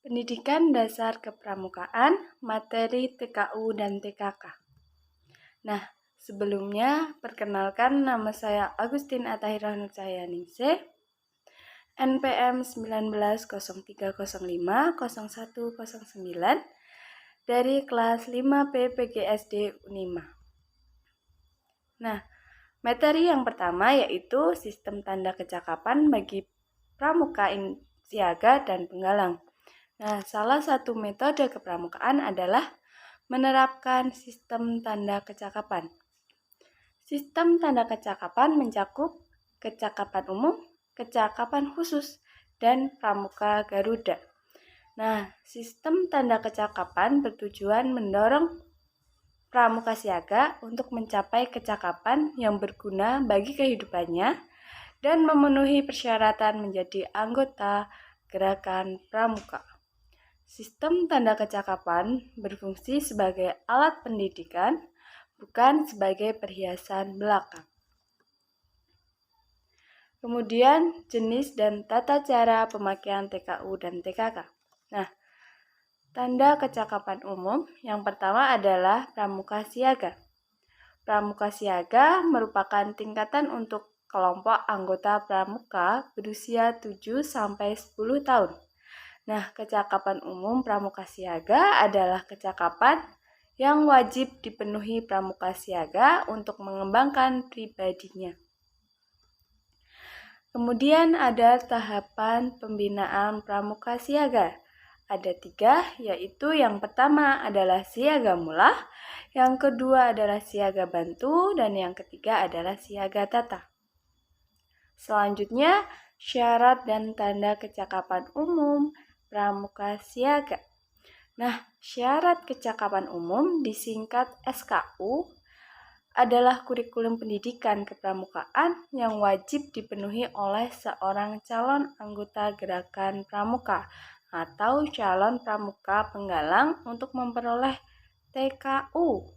Pendidikan Dasar Kepramukaan, materi TKU dan TKK. Nah, sebelumnya perkenalkan nama saya Agustin Atahira Nurcahayaningsih, NPM 1903050109 dari kelas 5B PGSD Unima. Nah, materi yang pertama yaitu sistem tanda kecakapan bagi pramuka siaga dan penggalang. Nah, salah satu metode kepramukaan adalah menerapkan sistem tanda kecakapan. Sistem tanda kecakapan mencakup kecakapan umum, kecakapan khusus, dan pramuka Garuda. Nah, sistem tanda kecakapan bertujuan mendorong pramuka siaga untuk mencapai kecakapan yang berguna bagi kehidupannya dan memenuhi persyaratan menjadi anggota gerakan pramuka. Sistem tanda kecakapan berfungsi sebagai alat pendidikan, bukan sebagai perhiasan belaka. Kemudian, jenis dan tata cara pemakaian TKU dan TKK. Nah, tanda kecakapan umum yang pertama adalah pramuka siaga. Pramuka siaga merupakan tingkatan untuk kelompok anggota pramuka berusia 7-10 tahun. Nah, kecakapan umum pramuka siaga adalah kecakapan yang wajib dipenuhi pramuka siaga untuk mengembangkan pribadinya. Kemudian ada tahapan pembinaan pramuka siaga. Ada 3, yaitu yang pertama adalah siaga mula, yang kedua adalah siaga bantu, dan yang ketiga adalah siaga tata. Selanjutnya, syarat dan tanda kecakapan umum pramuka siaga. Nah, syarat kecakapan umum disingkat SKU adalah kurikulum pendidikan kepramukaan yang wajib dipenuhi oleh seorang calon anggota gerakan pramuka atau calon pramuka penggalang untuk memperoleh TKU,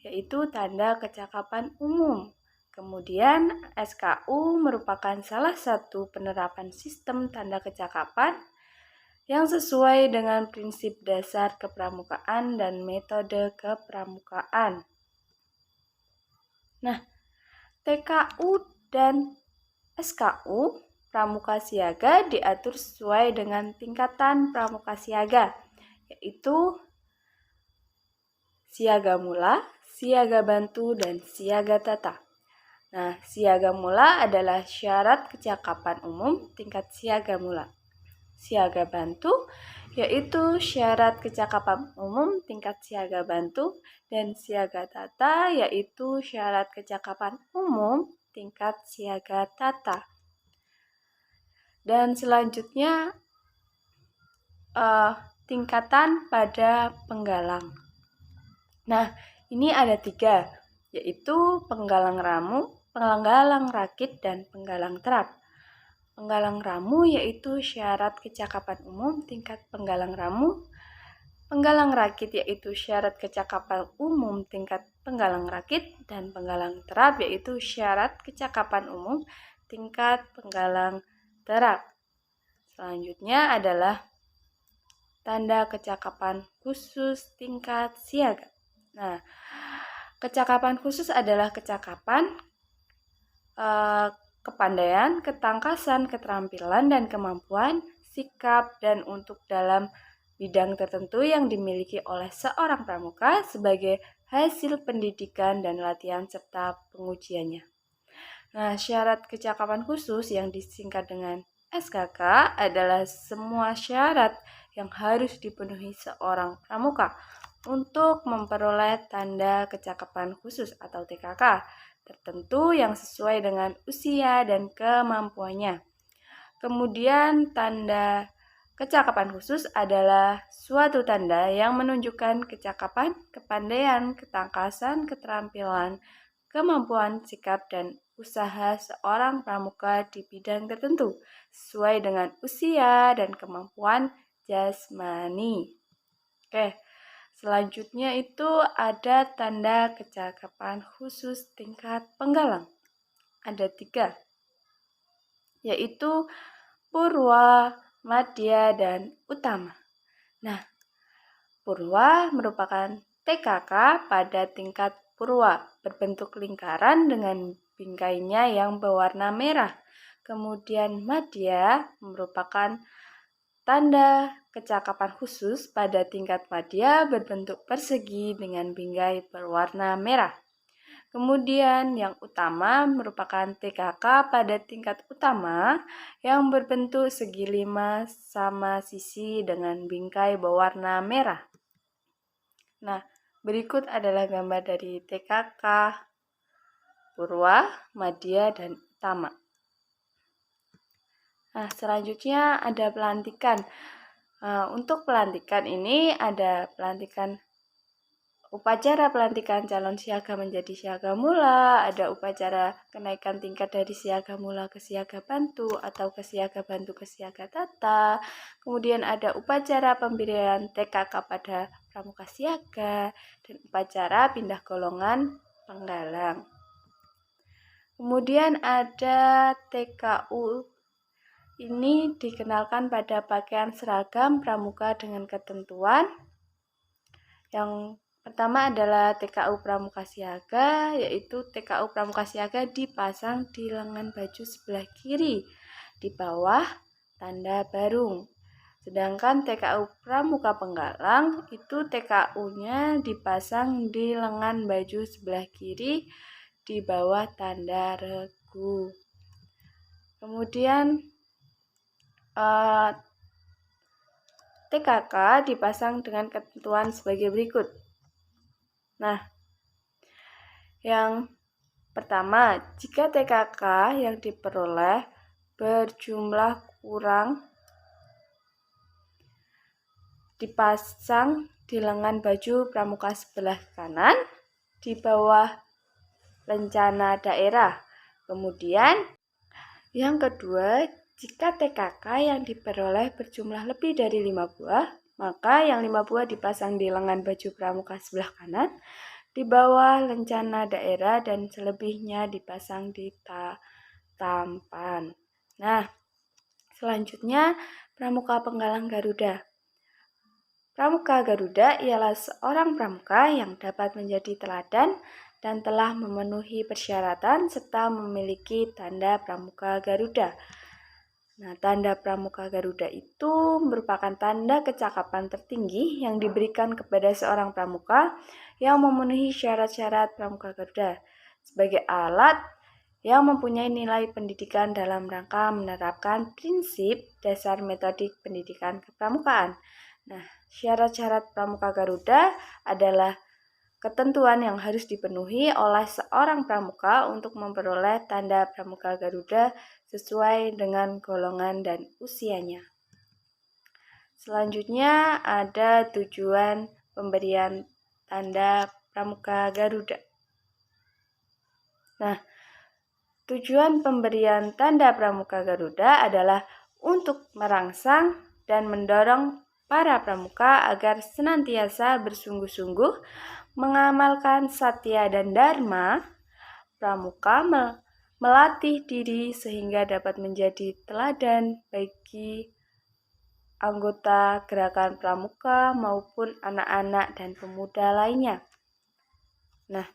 yaitu tanda kecakapan umum. Kemudian, SKU merupakan salah satu penerapan sistem tanda kecakapan yang sesuai dengan prinsip dasar kepramukaan dan metode kepramukaan. Nah, TKU dan SKU pramuka siaga diatur sesuai dengan tingkatan pramuka siaga, yaitu siaga mula, siaga bantu, dan siaga tata. Nah, siaga mula adalah syarat kecakapan umum tingkat siaga mula. Siaga bantu yaitu syarat kecakapan umum tingkat siaga bantu, dan siaga tata yaitu syarat kecakapan umum tingkat siaga tata. Dan selanjutnya tingkatan pada penggalang. Nah, ini ada 3, yaitu penggalang ramu, penggalang rakit, dan penggalang terap. Penggalang ramu yaitu syarat kecakapan umum tingkat penggalang ramu. Penggalang rakit yaitu syarat kecakapan umum tingkat penggalang rakit. Dan penggalang terap yaitu syarat kecakapan umum tingkat penggalang terap. Selanjutnya adalah tanda kecakapan khusus tingkat siaga. Nah, kecakapan khusus adalah kecakapan kepandaian, ketangkasan, keterampilan, dan kemampuan, sikap, dan untuk dalam bidang tertentu yang dimiliki oleh seorang pramuka sebagai hasil pendidikan dan latihan serta pengujiannya. Nah, syarat kecakapan khusus yang disingkat dengan SKK adalah semua syarat yang harus dipenuhi seorang pramuka untuk memperoleh tanda kecakapan khusus atau TKK tertentu yang sesuai dengan usia dan kemampuannya. Kemudian tanda kecakapan khusus adalah suatu tanda yang menunjukkan kecakapan, kepandaian, ketangkasan, keterampilan, kemampuan, sikap, dan usaha seorang pramuka di bidang tertentu sesuai dengan usia dan kemampuan jasmani. Oke. Selanjutnya itu ada tanda kecakapan khusus tingkat penggalang. Ada 3, yaitu purwa, madya, dan utama. Nah, purwa merupakan TKK pada tingkat purwa, berbentuk lingkaran dengan bingkainya yang berwarna merah. Kemudian madya merupakan tanda kecakapan khusus pada tingkat madya berbentuk persegi dengan bingkai berwarna merah. Kemudian yang utama merupakan TKK pada tingkat utama yang berbentuk segi 5 sama sisi dengan bingkai berwarna merah. Nah, berikut adalah gambar dari TKK, purwa, madya, dan utama. Nah, selanjutnya ada pelantikan. Untuk pelantikan ini ada upacara pelantikan calon siaga menjadi siaga mula, ada upacara kenaikan tingkat dari siaga mula ke siaga bantu atau ke siaga bantu ke siaga tata. Kemudian ada upacara pemberian TKK pada pramuka siaga dan upacara pindah golongan penggalang. Kemudian ada TKU. Ini dikenalkan pada pakaian seragam pramuka dengan ketentuan. Yang pertama adalah TKU Pramuka Siaga, yaitu TKU Pramuka Siaga dipasang di lengan baju sebelah kiri di bawah tanda barung. Sedangkan TKU Pramuka Penggalang itu TKU-nya dipasang di lengan baju sebelah kiri di bawah tanda regu. Kemudian TKK dipasang dengan ketentuan sebagai berikut. Nah, yang pertama, jika TKK yang diperoleh berjumlah kurang dipasang di lengan baju pramuka sebelah kanan di bawah lencana daerah. Kemudian, yang kedua, jika TKK yang diperoleh berjumlah lebih dari 5 buah, maka yang 5 buah dipasang di lengan baju pramuka sebelah kanan di bawah lencana daerah dan selebihnya dipasang di tampan. Nah, selanjutnya Pramuka Penggalang Garuda. Pramuka Garuda ialah seorang pramuka yang dapat menjadi teladan dan telah memenuhi persyaratan serta memiliki tanda Pramuka Garuda. Nah, tanda Pramuka Garuda itu merupakan tanda kecakapan tertinggi yang diberikan kepada seorang pramuka yang memenuhi syarat-syarat Pramuka Garuda sebagai alat yang mempunyai nilai pendidikan dalam rangka menerapkan prinsip dasar metodik pendidikan kepramukaan. Nah, syarat-syarat Pramuka Garuda adalah ketentuan yang harus dipenuhi oleh seorang pramuka untuk memperoleh tanda Pramuka Garuda sesuai dengan golongan dan usianya. Selanjutnya ada tujuan pemberian tanda Pramuka Garuda. Nah, tujuan pemberian tanda Pramuka Garuda adalah untuk merangsang dan mendorong para pramuka agar senantiasa bersungguh-sungguh mengamalkan satya dan dharma. Pramuka melatih diri sehingga dapat menjadi teladan bagi anggota gerakan pramuka maupun anak-anak dan pemuda lainnya. Nah,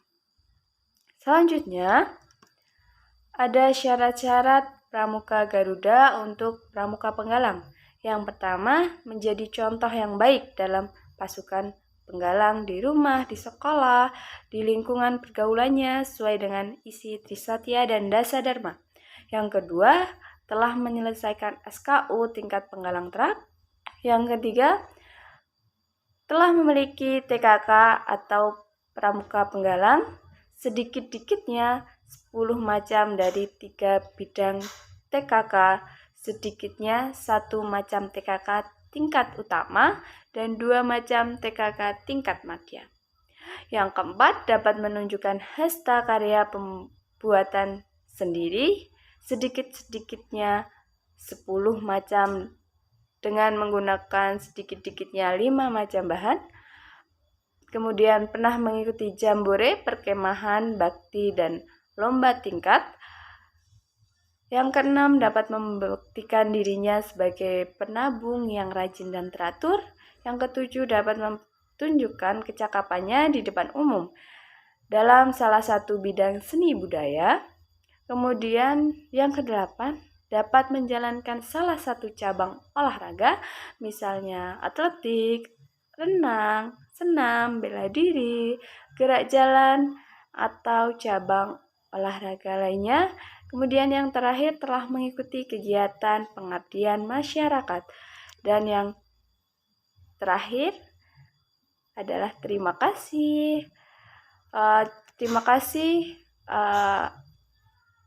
selanjutnya ada syarat-syarat Pramuka Garuda untuk Pramuka Penggalang. Yang pertama, menjadi contoh yang baik dalam pasukan penggalang di rumah, di sekolah, di lingkungan pergaulannya sesuai dengan isi Trisatya dan Dasa Dharma. Yang kedua, telah menyelesaikan SKU tingkat penggalang terap. Yang ketiga, telah memiliki TKK atau Pramuka Penggalang sedikit-dikitnya 10 macam dari 3 bidang TKK, sedikitnya 1 macam TKK tingkat utama dan 2 macam TKK tingkat madya. Yang keempat, dapat menunjukkan hasta karya pembuatan sendiri, sedikit-sedikitnya 10 macam dengan menggunakan sedikit-dikitnya 5 macam bahan. Kemudian pernah mengikuti jambore, perkemahan, bakti, dan lomba tingkat. Yang keenam, dapat membuktikan dirinya sebagai penabung yang rajin dan teratur. Yang ketujuh, dapat menunjukkan kecakapannya di depan umum dalam salah satu bidang seni budaya. Kemudian yang kedelapan, dapat menjalankan salah satu cabang olahraga, misalnya atletik, renang, senam, bela diri, gerak jalan, atau cabang olahraga lainnya. Kemudian yang terakhir, telah mengikuti kegiatan pengabdian masyarakat. Dan yang terakhir adalah terima kasih. Terima kasih.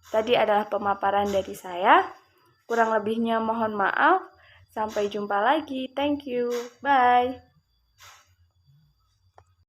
Tadi adalah pemaparan dari saya. Kurang lebihnya mohon maaf. Sampai jumpa lagi. Thank you. Bye.